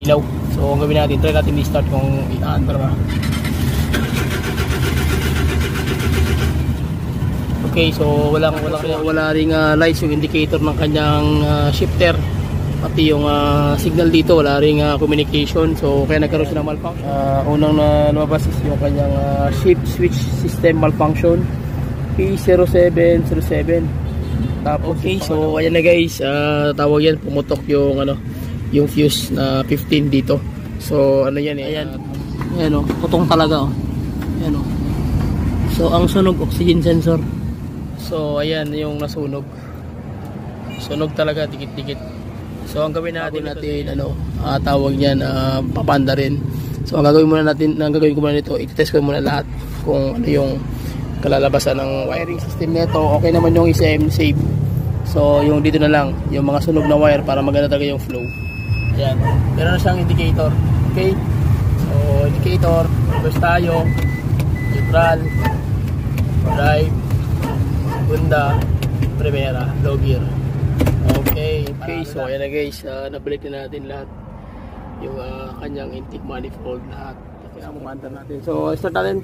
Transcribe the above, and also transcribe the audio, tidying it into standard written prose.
ilaw. So ang gawin natin, try natin i-start kung iaan para ba. Okay, so wala ring lights yung indicator ng kanyang shifter. Pati yung signal dito, wala ring communication. So kaya nagkaroon siya ng malfunction. Unang lumabas is yung kanyang shift switch system malfunction P0707. Tapos okay, so ayan na guys, tawag yan, pumutok yung yung fuse na 15 dito. So ano yan eh, ayan oh, putong talaga oh. Ayan oh. So ang sunog, oxygen sensor. So ayan yung nasunog. Sunog talaga, dikit-dikit. So ang gawin natin tawag niyan, papanda rin. So ang gagawin ko muna nito, i-test ko muna lahat kung ano yung kalalabasan ng wiring system nito. Okay naman yung SM save. So yung dito na lang, yung mga sunog na wire para maganda talaga yung flow. Ayan, meron na siyang indicator. Okay, so indicator, reverse tayo, neutral, drive, segunda, primera, low gear. Okay, so ayan na guys, nabalik na natin lahat yung kanyang intake manifold lahat. Kaya pumanda natin. So start natin.